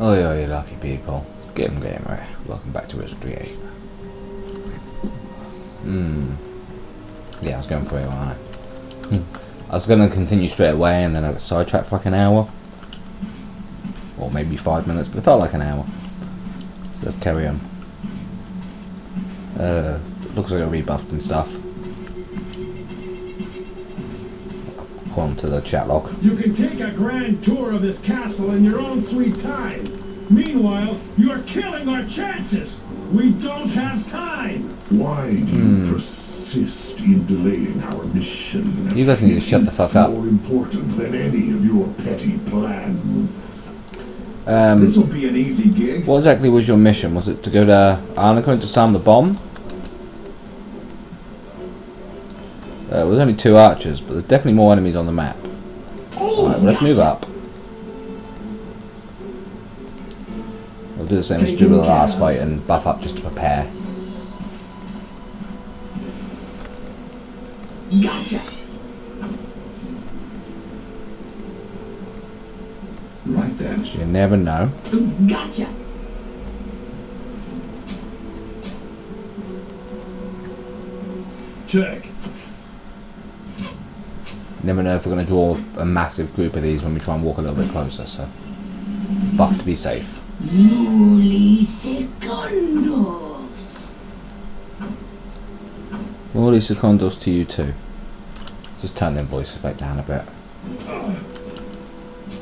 Oi, oi, lucky people. Get 'em right. Welcome back to Wizardry 8. Yeah, I was going for it, wasn't I? I was going to continue straight away and then I got sidetracked for like an hour. Or maybe 5 minutes, but it felt like an hour. So let's carry on. Looks like I rebuffed and stuff. According to the chat log. You can take a grand tour of this castle in your own sweet time. Meanwhile, you are killing our chances. We don't have time. Why do you persist in delaying our mission? You guys need to shut the fuck up. More important than any of your petty plans. This will be an easy gig. What exactly was your mission? Was it to go to Arnica to disarm the bomb? It was only 2 archers, but there's definitely more enemies on the map. Alright, well, let's move up. We'll do the same as we did with the last fight and buff up just to prepare. Gotcha. Right then. You never know. Gotcha. Check. Never know if we're going to draw a massive group of these when we try and walk a little bit closer, so buff to be safe. Morley secondos to you too. Just turn them voices back down a bit.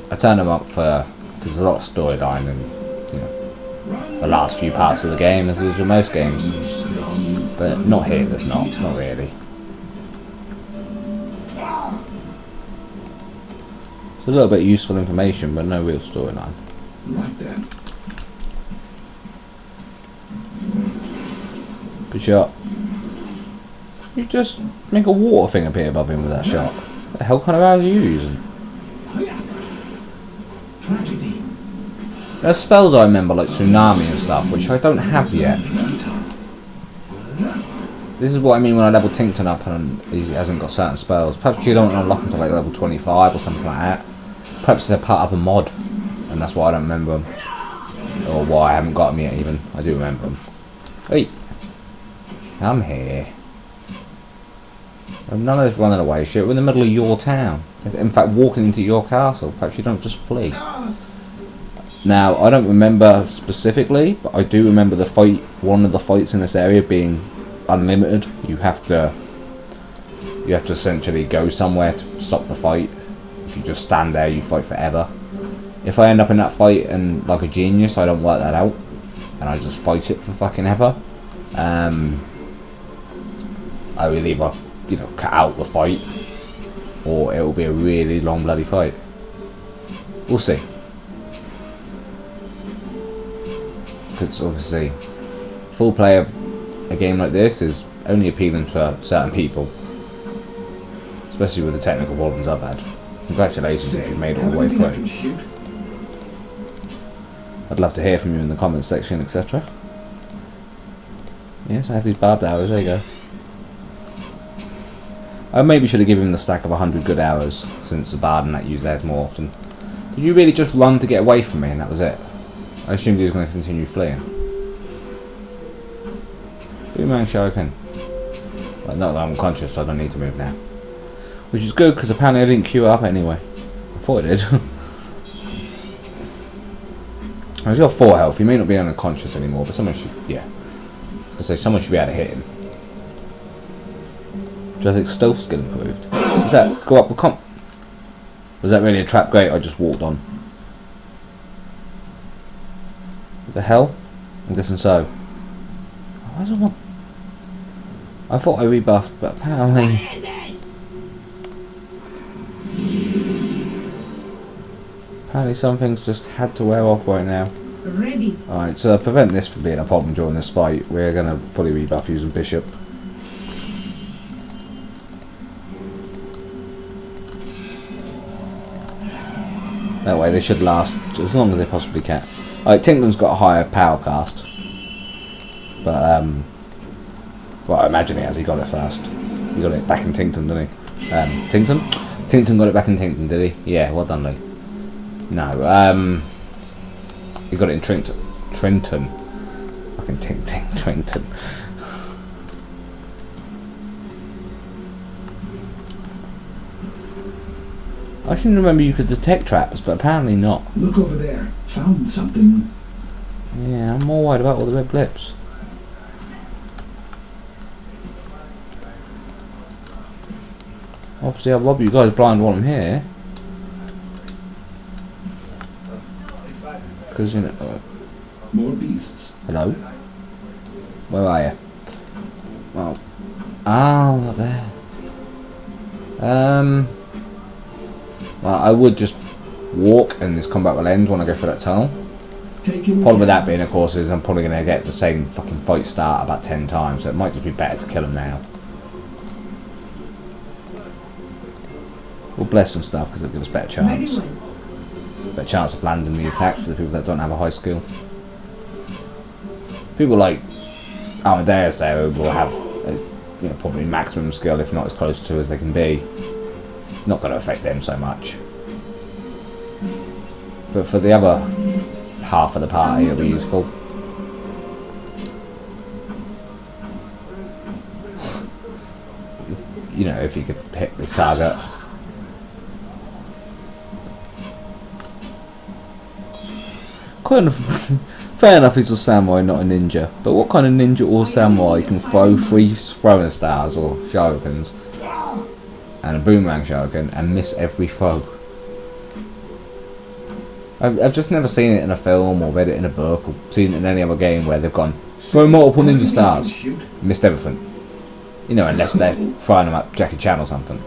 I turn them up for because there's a lot of storyline and you know the last few parts of the game as with most games, but not here. There's not really. It's a little bit useful information, but no real storyline. Right then. Good shot. You just make a water thing appear above him with that shot. What the hell kind of arrows are you using? Tragedy. There's spells I remember like tsunami and stuff, which I don't have yet. This is what I mean when I level Tinkton up and he hasn't got certain spells. Perhaps you don't unlock until like level 25 or something like that. Perhaps they're part of a mod, and that's why I don't remember them. Or why I haven't got them yet even. I do remember them. Hey! I'm here. None of this running away shit. We're in the middle of your town. In fact, walking into your castle. Perhaps you don't just flee. Now, I don't remember specifically, but I do remember the fight. One of the fights in this area being unlimited. You have to essentially go somewhere to stop the fight. If you just stand there, you fight forever. If I end up in that fight and like a genius, I don't work that out, and I just fight it for fucking ever. I will either, you know, cut out the fight, or it will be a really long bloody fight. We'll see. Because obviously, full play of a game like this is only appealing to certain people, especially with the technical problems I've had. Congratulations if you've made it all the way through. I'd love to hear from you in the comments section, etc. Yes, I have these barbed arrows, there you go. I maybe should have given him the stack of 100 good arrows, since the bard and that use theirs more often. Did you really just run to get away from me and that was it? I assumed he was going to continue fleeing. Boomerang shuriken. Well, not that I'm conscious, so I don't need to move now. Which is good, because apparently I didn't queue up anyway. I thought I did. He's got 4 health. He may not be unconscious anymore, but someone should, yeah. I was going to say, someone should be able to hit him. Jurassic stealth skill improved. Is that go up with comp? Was that really a trap gate I just walked on? What the hell? I'm guessing so. Why do I thought I rebuffed, but apparently... Apparently some things just had to wear off right now. Ready. Alright, so to prevent this from being a problem during this fight, we're going to fully rebuff using Bishop. That way they should last as long as they possibly can. Alright, Tinkton's got a higher power cast. But, well, I imagine he has. He got it first. He got it back in Tinkton, didn't he? Tinkton? Tinkton got it back in Tinkton, did he? Yeah, well done, Lee. No, He got it in Trenton. Fucking Trenton. I seem to remember you could detect traps, but apparently not. Look over there. Found something. Yeah, I'm more worried about all the red blips. Obviously I'll rob you guys blind while I'm here. Because, you know... More beasts. hello? Where are you? Well... ah, up there. Well, I would just walk and this combat will end when I go through that tunnel. Problem with that being, of course, is I'm probably going to get the same fucking fight start about 10 times, so it might just be better to kill him now. We'll bless and stuff, because it'll give us better chance. Better chance of landing the attacks for the people that don't have a high skill. People like Amadeus there will have, you know, probably maximum skill, if not as close to as they can be. Not going to affect them so much. But for the other half of the party, it'll be useful. You know, if you could hit this target. Kind of fair enough, he's a samurai, not a ninja. But what kind of ninja or samurai can throw 3 throwing stars or shurikens and a boomerang shuriken and miss every throw? I've just never seen it in a film or read it in a book or seen it in any other game where they've gone throw multiple ninja stars, missed everything. You know, unless they're throwing them at Jackie Chan or something.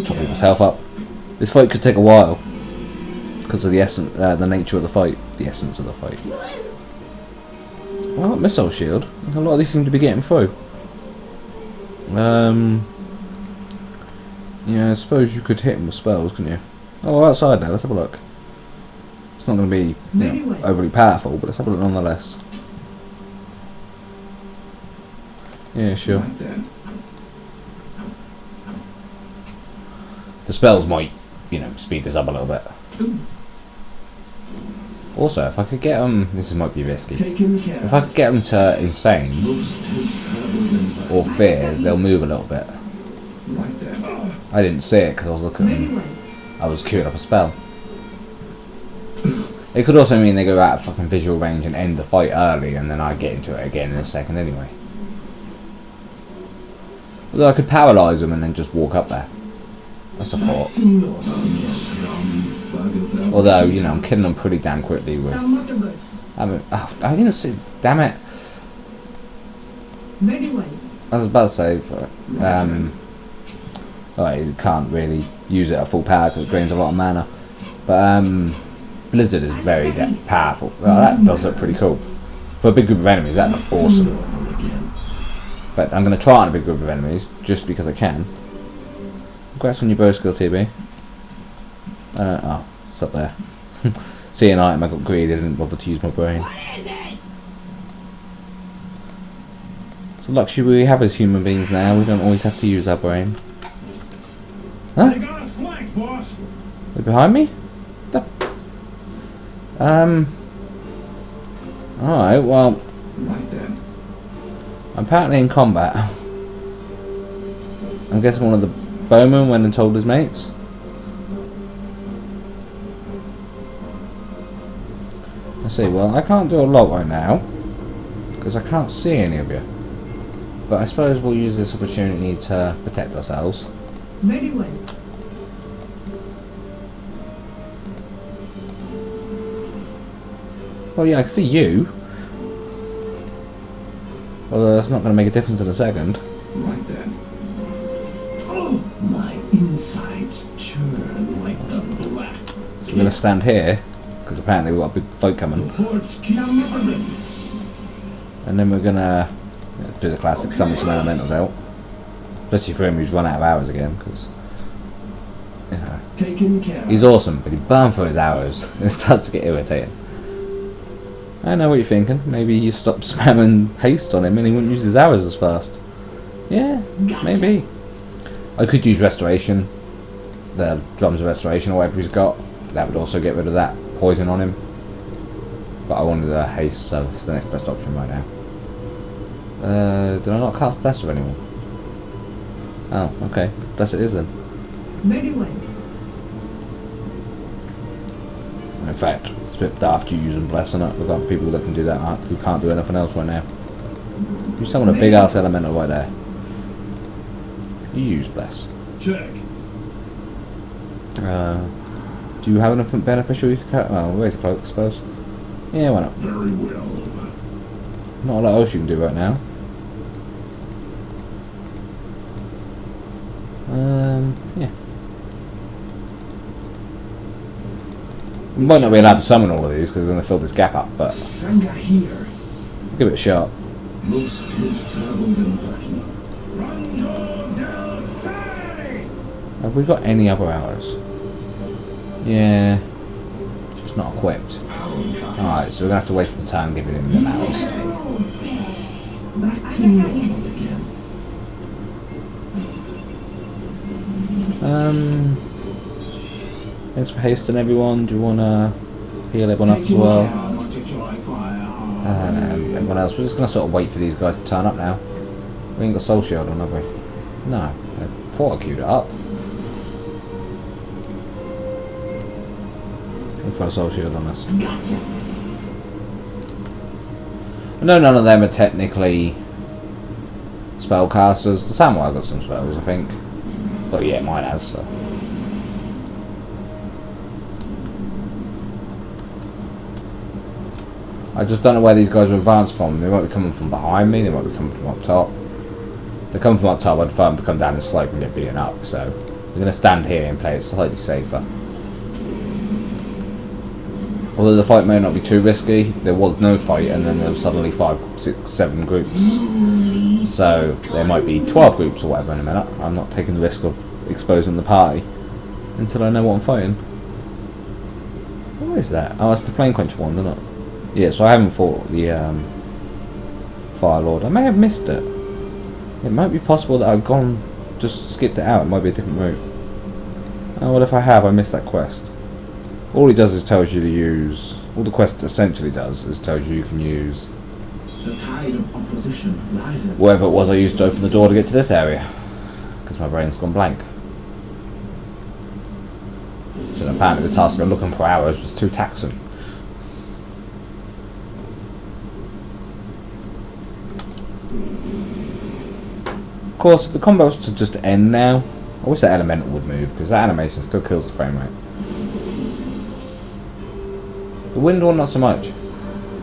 Top people's health up. This fight could take a while because of the essence, the nature of the fight, the essence of the fight. Well, missile shield. A lot of these seem to be getting through. Yeah, I suppose you could hit him with spells, couldn't you? Oh, we're outside now. Let's have a look. It's not going to be, you know, overly powerful, but let's have a look nonetheless. Yeah, sure. Right then. The spells might, you know, speed this up a little bit. Also, if I could get them, this might be risky. If I could get them to insane or fear, they'll move a little bit. Right then. I didn't see it because I was looking. I was queuing up a spell. It could also mean they go out of fucking visual range and end the fight early, and then I get into it again in a second anyway. Although I could paralyse them and then just walk up there. That's a thought. Although, you know, I'm killing them pretty damn quickly with... I mean, oh, I didn't see... Damn it. I was about to say... oh, you can't really use it at full power because it drains a lot of mana. But, Blizzard is very powerful. Well, that does look pretty cool. For a big group of enemies, that looks awesome. But I'm going to try on a big group of enemies, just because I can. Congrats on your bow skill, TB. Oh, it's up there. See an item, I got greedy, I didn't bother to use my brain. It's a luxury we have as human beings now, we don't always have to use our brain. Huh? They got us flanked, boss. They're behind me? Alright, well... Right then. I'm apparently in combat. I'm guessing one of the bowmen went and told his mates. Let's see, well, I can't do a lot right now because I can't see any of you. But I suppose we'll use this opportunity to protect ourselves. Very well. Well, yeah, I can see you. Although that's not going to make a difference in a second. Right then. Oh, my insides churn like the black. So we're going to stand here because apparently we've got a big fight coming. And then we're going to do the classic summon some elementals out. Especially for him who's run out of arrows again, because, you know, he's awesome, but he burned for his arrows. It starts to get irritating. I know what you're thinking. Maybe you stop spamming haste on him and he wouldn't use his arrows as fast. Yeah, maybe. I could use restoration. the drums of restoration or whatever he's got. That would also get rid of that poison on him. But I wanted a haste, so it's the next best option right now. Did I not cast Bless with anyone? Oh, okay. Bless it is then. Very well. In fact, it's a bit daft you using Bless on it. We've got people that can do that, who can't do anything else right now. You summon a big ass elemental right there. You use Bless. Check. Do you have anything beneficial you can cut? Oh, raise a cloak, I suppose. Yeah, why not? Very well. Not a lot else you can do right now. Yeah. We might not be allowed to summon all of these because we're going to fill this gap up, but Sanga here. give it a shot. Most his traveled in fashion. Rondo del Fai! Have we got any other arrows? Yeah. Just not equipped. Alright, so we're going to have to waste the time giving him them arrows. Thanks for hasting everyone. Do you want to heal everyone up as well? Everyone else, we're just going to sort of wait for these guys to turn up now. We ain't got soul shield on, have we? No. I thought I queued it up. We'll throw a soul shield on us. I know none of them are technically spellcasters. The samurai got some spells, I think. But yeah, mine has, so. I just don't know where these guys are advanced from. They might be coming from behind me, they might be coming from up top. If they come from up top, I'd prefer them to come down the slope and get beaten up, so we're going to stand here and play it slightly safer. Although the fight may not be too risky, there was no fight and then there was suddenly 5, 6, 7 groups. So there might be 12 groups or whatever in a minute. I'm not taking the risk of exposing the party until I know what I'm fighting. What is that? Oh, it's the Flame Quench one, isn't it? Yeah, so I haven't fought the Fire Lord. I may have missed it. It might be possible that I've just skipped it out. It might be a different route. Oh, well, if I have, I missed that quest. All he does is tells you to use. All the quest essentially does is tells you can use The tide of opposition rises. whatever it was I used to open the door to get to this area, because my brain's gone blank. So apparently the task of looking for arrows was too taxing. Of course, if the combat was to just end now, I wish that elemental would move, because that animation still kills the frame rate. The wind one, not so much.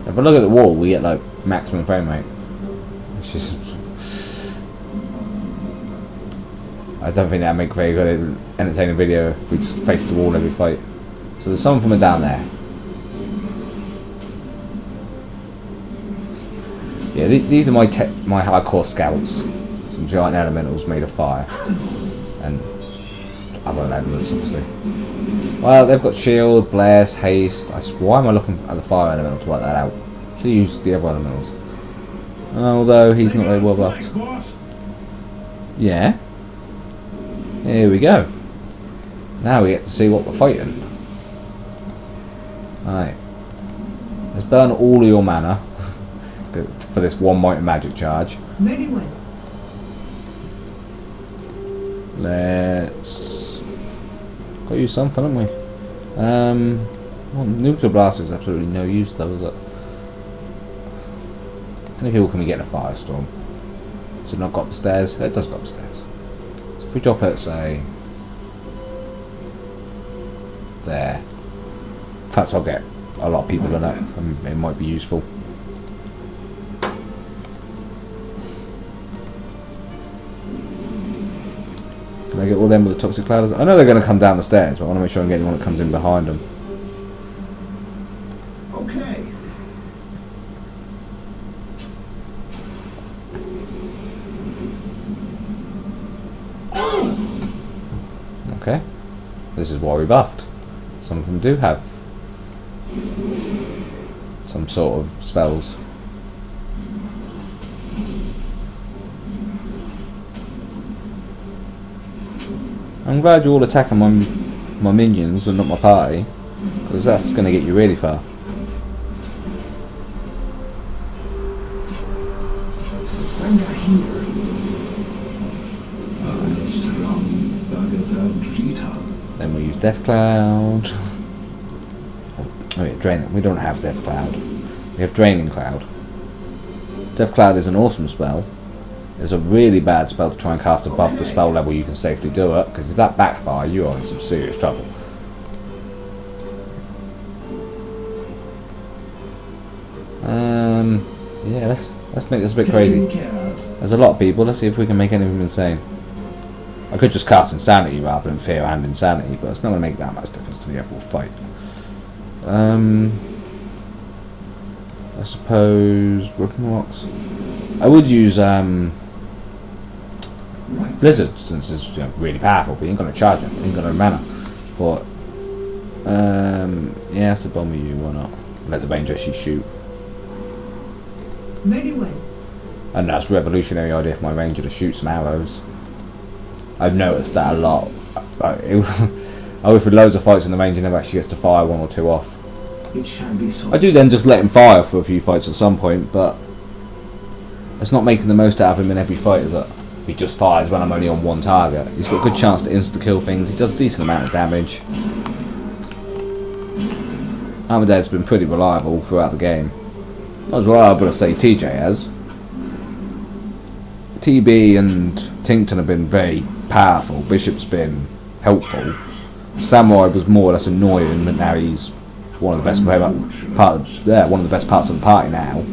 If I look at the wall, we get like maximum frame rate. It's just, I don't think that'd make a very good, entertaining video if we just faced the wall every fight. So there's some from it down there. Yeah, these are my hardcore scouts. Some giant elementals made of fire, and other elements, obviously. Well, they've got shield, bless, haste. Why am I looking at the fire elemental to work that out? Should use the other elementals. Although he's not very well buffed. Yeah. Here we go. Now we get to see what we're fighting. Alright. Let's burn all of your mana for this one might and magic charge. Very well. Let's got to use something, haven't we? Well, nuclear blaster is absolutely no use though, is it? How many people can we get in a firestorm? Does it not go up the stairs? It does go up the stairs. So if we drop it, say there. Perhaps I'll get a lot of people in it, and it might be useful. Can I get all them with the toxic cloud? I know they're going to come down the stairs, but I want to make sure I'm getting one that comes in behind them. Okay. Okay. This is why we buffed. Some of them do have some sort of spells. I'm glad you're all attacking my minions and not my party, because that's going to get you really far. Then we use Death Cloud. Oh, wait, Draining. We don't have Death Cloud. We have Draining Cloud. Death Cloud is an awesome spell. It's a really bad spell to try and cast above the spell level you can safely do it, because if that backfire, you are in some serious trouble. Yeah, let's make this a bit crazy. There's a lot of people. Let's see if we can make any of them insane. I could just cast Insanity rather than Fear and Insanity, but it's not going to make that much difference to the actual fight. I suppose Weapon Rocks. I would use Blizzard, since it's really powerful, but you ain't going to charge it. You ain't got no mana for it. Yeah, it's a bomber you. Why not? Let the range actually shoot. Very well. And that's a revolutionary idea for my ranger to shoot some arrows. I've noticed that a lot. I go through loads of fights and the ranger never actually gets to fire one or two off. I do then just let him fire for a few fights at some point, but it's not making the most out of him in every fight, is it? He just fires when I'm only on one target. He's got a good chance to insta-kill things. He does a decent amount of damage. Amadeus has been pretty reliable throughout the game. Not as reliable as, say, TJ has. TB and Tinkton have been very powerful. Bishop's been helpful. Samurai was more or less annoying, but now he's one of the best one of the best parts of the party now.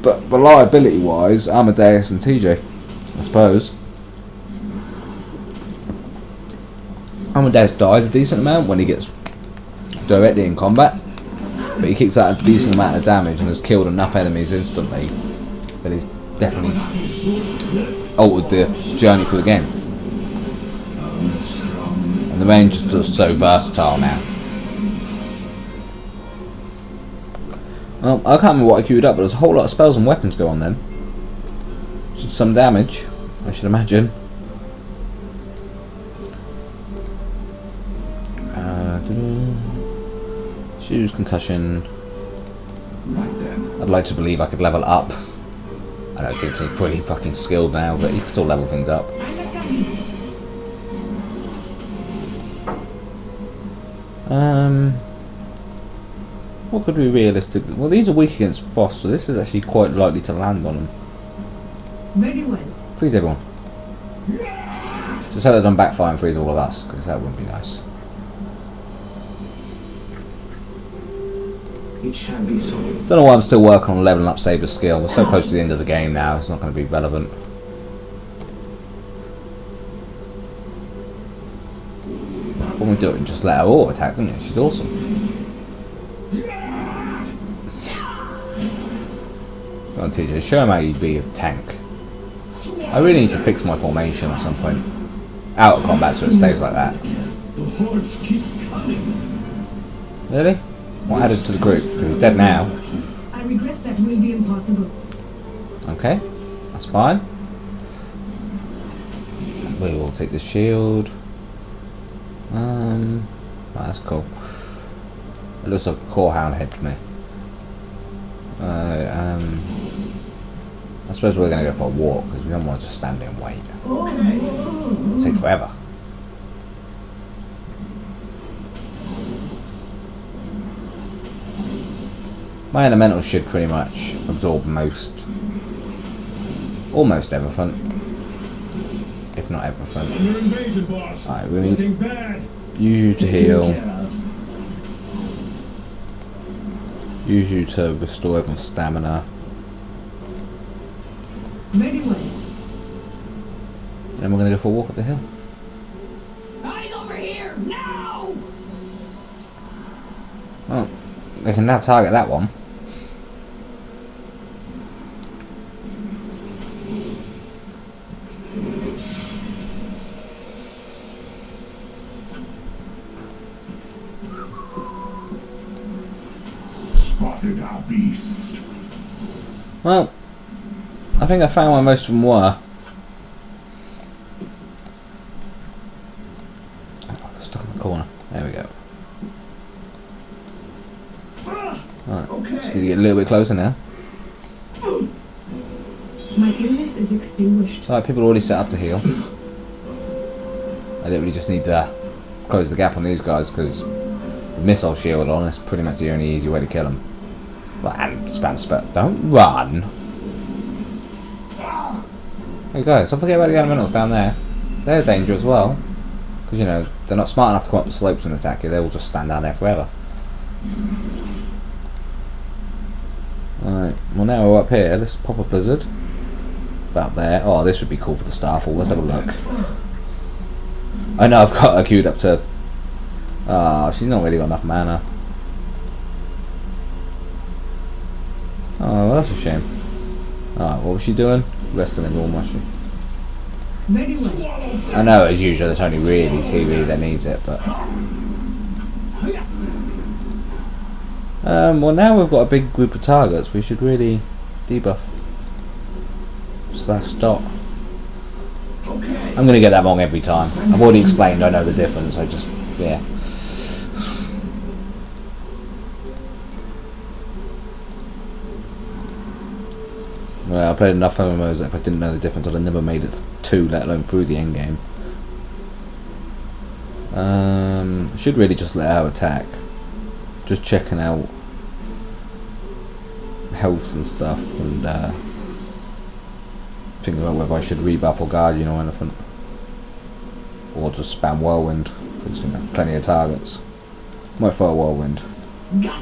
But reliability wise, Amadeus and TJ, I suppose. Amadeus dies a decent amount when he gets directly in combat, but he kicks out a decent amount of damage and has killed enough enemies instantly that he's definitely altered the journey through the game. And the range is just so versatile now. Well, I can't remember what I queued up, but there's a whole lot of spells and weapons go on then. Just some damage, I should imagine. Choose concussion. I'd like to believe I could level up. I know Tinkton's pretty fucking skilled now, but he can still level things up. What could we realistically... Well, these are weak against frost, so this is actually quite likely to land on them. Very well. Freeze everyone. Just hope they don't backfire and freeze all of us, because that wouldn't be nice. It shall be so. Don't know why I'm still working on leveling up Saber's skill. We're so close to the end of the game now, it's not going to be relevant. What we doing? Just let her auto attack, didn't you? She's awesome. Come on, TJ, show him how you'd be a tank. I really need to fix my formation at some point. Out of combat so it stays like that. The hordes keep coming. Really? What added to the group? Because he's dead now. I regret that will be impossible. Okay, that's fine. We will take the shield. Oh, that's cool. It looks like a Corehound head to me. I suppose we're going to go for a walk because we don't want to just stand there and wait. It'll take forever. My elemental should pretty much absorb almost everything, if not everything. Under invasion, boss. Alright, we need Looking bad. use you to heal, use you to restore everyone's stamina. Very well. Then we're going to go for a walk up the hill. Eyes over here now. Well, they can now target that one. Spotted our beast. Well, I think I found where most of them were. corner. There we go. Alright, Okay. just need to get a little bit closer now. My illness is extinguished. Alright, people are already set up to heal. I literally just need to close the gap on these guys because with missile shield on, it's pretty much the only easy way to kill them. Well, and spam spell. Don't run! Hey guys, don't forget about the elementals down there. They're a danger as well. Because, you know, they're not smart enough to come up the slopes and attack you. They'll just stand down there forever. Alright, well now we're up here. Let's pop a blizzard. About there. Oh, this would be cool for the Starfall. Let's have a look. I know I've got her queued up to... Ah, she's not really got enough mana. Oh, well that's a shame. Alright, what was she doing? Resting in room, was she? Very well. I know as usual it's only really TV that needs it, but... well now we've got a big group of targets, we should really debuff. / dot. I'm gonna get that wrong every time. I've already explained I know the difference, I just... yeah. Well, I played enough MMOs that if I didn't know the difference I'd have never made it 2, let alone through the end game. Should really just let her attack. Just checking out health and stuff and thinking about whether I should rebuff or Guardian or anything. Or just spam Whirlwind, because you know, plenty of targets. Might throw a Whirlwind.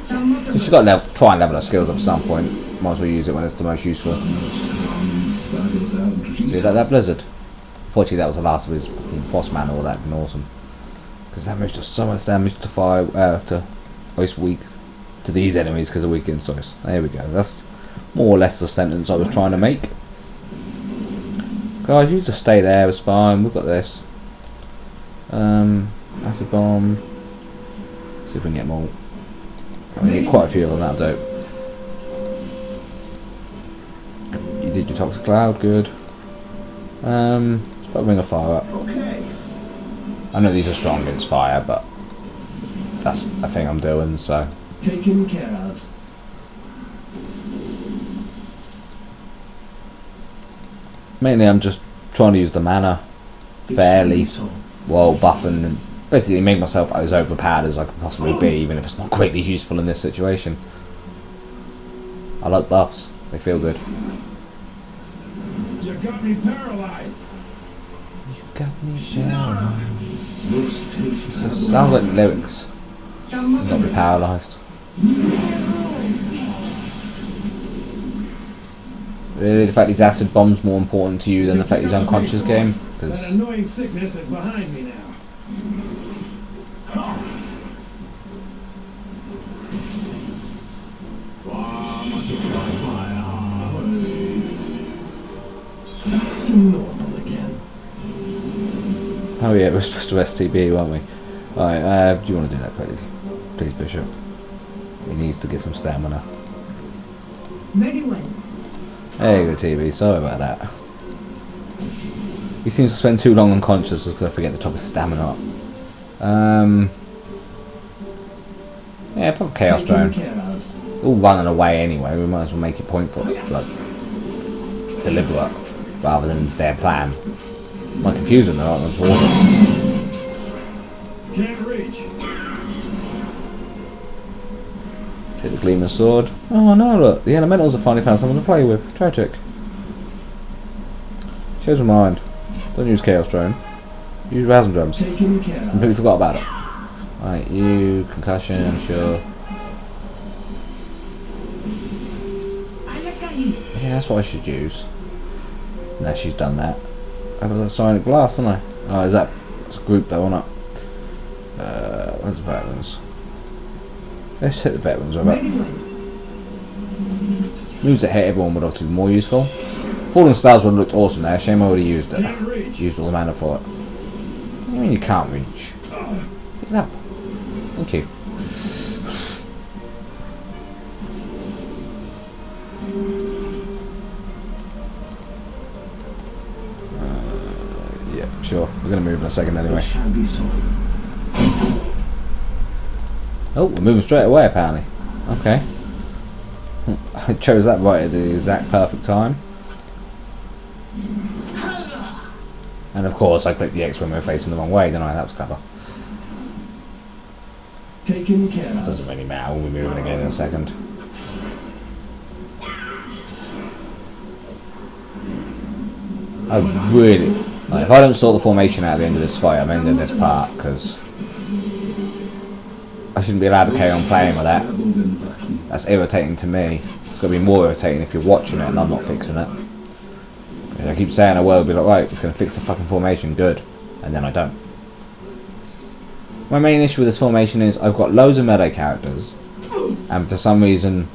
So she's got to try and level her skills up at some point. Might as well use it when it's the most useful. See that Blizzard? Fortunately that was the last of his fucking Frost mana, all that been awesome. Because that moves does so much damage to fire, to ice weak to these enemies because they're weak against ice. There we go. That's more or less the sentence I was trying to make. Guys, you just stay there, it's fine, we've got this. Acid bomb. See if we can get more. I need quite a few of them, that'll do. You did your toxic cloud, good. Let's put a ring of fire up. I know these are strong against fire, but that's a thing I'm doing, so. Taken care of. Mainly I'm just trying to use the mana fairly while buffing and basically make myself as overpowered as I can possibly be, even if it's not greatly useful in this situation. I like buffs, they feel good. You got me paralyzed. You got me paralyzed. This sounds like lyrics. You got me paralysed. Really, the fact he's acid bomb's more important to you than the fact he's unconscious game? Because that annoying sickness is behind me now. Back to normal again. oh yeah, we're supposed to STB, weren't we? Alright, do you want to do that, please? Please, Bishop. He needs to get some stamina. Very well. There you go, TV. Sorry about that. He seems to spend too long unconscious because I forget the top of stamina up. Yeah, probably Chaos Drone. All running away anyway. We might as well make it point for like deliberate rather than their plan. Might confuse them. They're like those orders. Can't reach. Take the Gleamer's Sword. Oh no, look, the Elementals have finally found something to play with. Tragic. Shows my mind. Don't use Chaos Drone. Use Rousing Drums. Completely forgot about it. Right, you, Concussion, sure. Yeah, that's what I should use. Now she's done that. I got that Sonic Blast, haven't I? Oh, is that? It's a group though, isn't it? Where's the veterans? Let's hit the veterans with it. Moves that hit everyone would obviously be more useful. Fallen Stars would have looked awesome there. Shame I already used it. Used all the mana for it. What do you mean you can't reach? Pick it up. Thank you. Yeah, sure. We're going to move in a second anyway. Oh, we're moving straight away apparently. Okay. I chose that right at the exact perfect time. And of course I clicked the X when we were facing the wrong way, didn't I? That was clever. Taken care of. Doesn't really matter, we'll be moving again in a second. I really... Like, if I don't sort the formation out at the end of this fight, I'm ending this part, because I shouldn't be allowed to carry on playing with that. That's irritating to me. It's going to be more irritating if you're watching it and I'm not fixing it. And I keep saying I will, be like, right, it's going to fix the fucking formation, good. And then I don't. My main issue with this formation is I've got loads of melee characters, and for some reason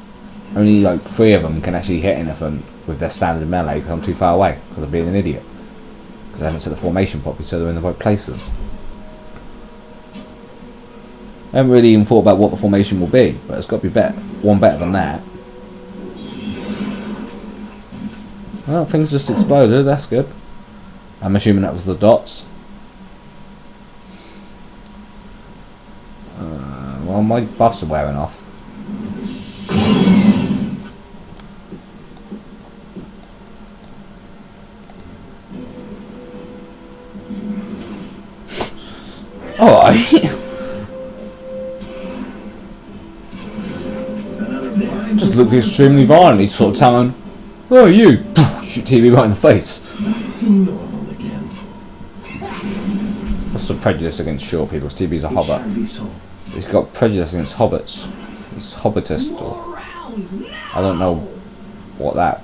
only like 3 of them can actually hit anything with their standard melee because I'm too far away, because I'm being an idiot. Because I haven't set the formation properly so they're in the right places. I haven't really even thought about what the formation will be, but it's got to be better, one better than that. Well, things just exploded, that's good. I'm assuming that was the dots. Well, my buffs are wearing off. Alright. Just looked extremely violent. He'd sort of telling, "Oh, you!" Shoot TV right in the face. Normal again. What's the prejudice against short people? TV's a hobbit. He's got prejudice against hobbits. He's hobbitist. Or I don't know what that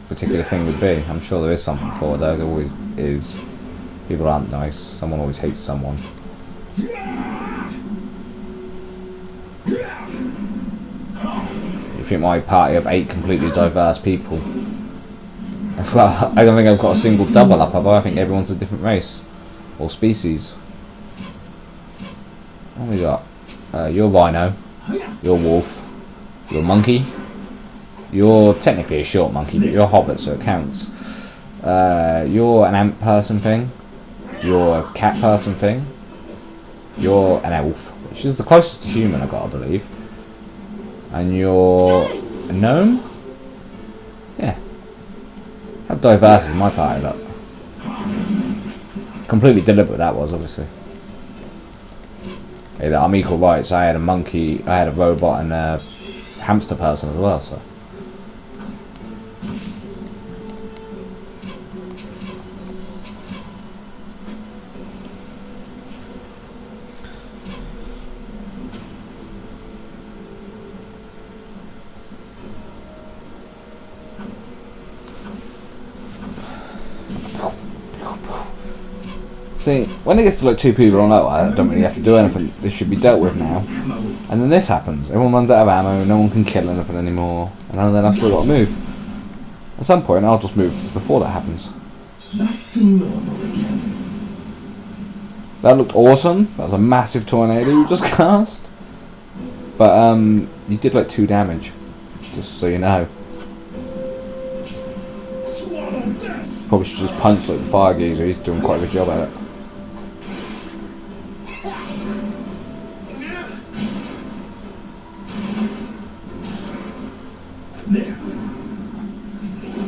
particular thing would be. I'm sure there is something for it, though. There always is. People aren't nice. Someone always hates someone. You think my party of 8 completely diverse people? Well, I don't think I've got a single double up, have I? I think everyone's a different race or species. What have we got? You're rhino. You're wolf. You're monkey. You're technically a short monkey, but you're a hobbit, so it counts. You're an ant person thing. You're a cat person thing. You're an elf, which is the closest to human I got, I believe. And you're a gnome? Yeah. How diverse is my party, look. Completely deliberate that was, obviously. Hey, I'm equal rights. I had a monkey, I had a robot and a hamster person as well, so. See, when it gets to like 2 people on low, I don't really have to do anything. This should be dealt with now. And then this happens. Everyone runs out of ammo, no one can kill anything anymore. And then I've still got to move. At some point, I'll just move before that happens. Back to normal again. That looked awesome. That was a massive tornado you just cast. But, you did like 2 damage. Just so you know. Probably should just punch like the fire geezer. He's doing quite a good job at it. There.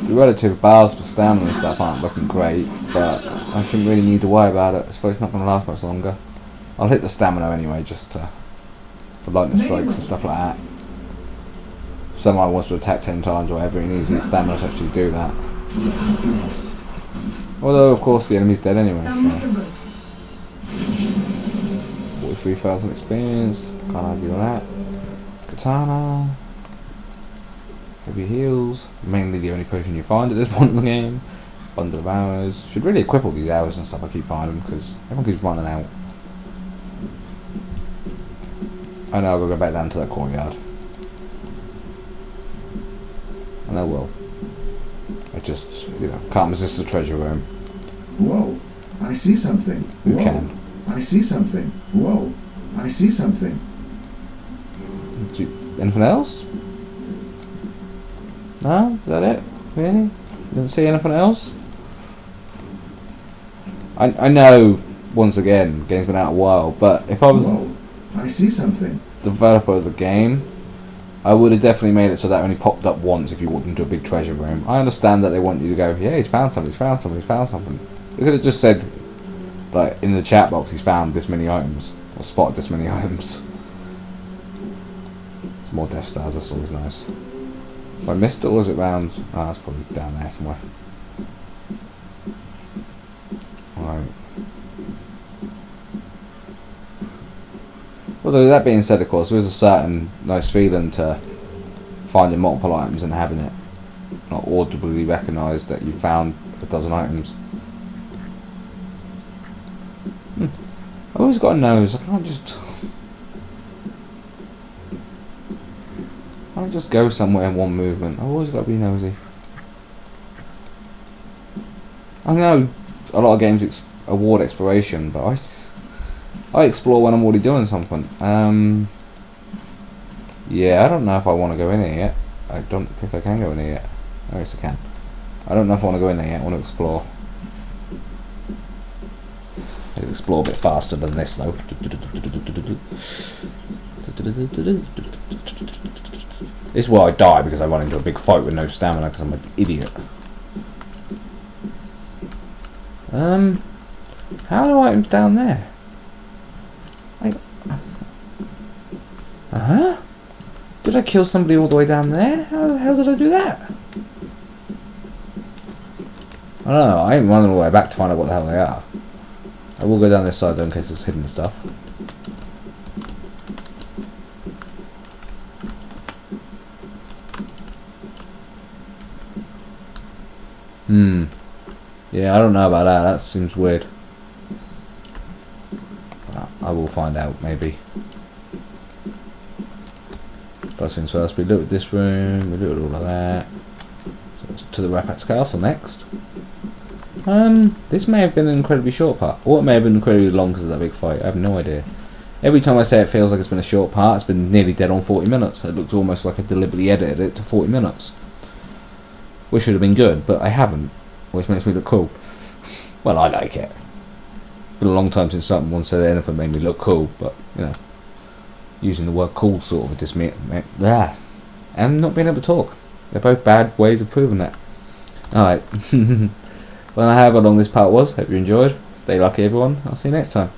The relative bars for stamina and stuff aren't looking great, but I shouldn't really need to worry about it. I suppose it's not going to last much longer. I'll hit the stamina anyway, just for lightning strikes and stuff like that. If someone wants to attack 10 times or whatever, he needs the stamina to actually do that. Although, of course, the enemy's dead anyway, so. 43,000 experience, can't argue with that. Katana. Heavy heals, mainly the only potion you find at this point in the game. Bundle of arrows. Should really equip all these arrows and stuff I keep finding, because everyone keeps running out. I know I'll go back down to that courtyard. And I will. I just, can't resist the treasure room. Whoa, I see something. Who Whoa, can? I see something. Whoa, I see something. Anything else? No? Is that it? Really? Didn't see anything else? I know, once again, the game's been out a while, but if I was... Whoa, I see something. Developer of the game, I would have definitely made it so that only popped up once if you walked into a big treasure room. I understand that they want you to go, yeah, he's found something, he's found something, he's found something. You could have just said, like, in the chat box, he's found this many items, or spotted this many items. Some more Death Stars, that's always nice. Have I missed it, or was it round? Oh, that's probably down there somewhere. Right. Although that being said, of course, there is a certain nice feeling to finding multiple items and having it not audibly recognised that you found a dozen items. I've always got a nose. I can't just go somewhere in one movement. I've always got to be nosy. I know a lot of games award exploration, but I explore when I'm already doing something. Yeah, I don't know if I want to go in here yet. I don't think I can go in here yet. Oh, yes, I can. I don't know if I want to go in there yet. I want to explore. I can explore a bit faster than this, though. This is where I die because I run into a big fight with no stamina because I'm an idiot. How are the items down there? Did I kill somebody all the way down there? How the hell did I do that? I don't know. I ain't running all the way back to find out what the hell they are. I will go down this side though in case it's hidden stuff. Yeah, I don't know about that. That seems weird. I will find out, maybe. First things first, we look at this room, we look at all of that. So it's to the Rapat's castle next. This may have been an incredibly short part, or it may have been incredibly long because of that big fight. I have no idea. Every time I say it feels like it's been a short part, it's been nearly dead on 40 minutes. It looks almost like I deliberately edited it to 40 minutes. Which would have been good, but I haven't. Which makes me look cool. Well, I like it. It's been a long time since someone said anything made me look cool, but, you know. Using the word cool sort of dismiss and not being able to talk. They're both bad ways of proving that. Alright. Well, however long this part was, hope you enjoyed. Stay lucky everyone. I'll see you next time.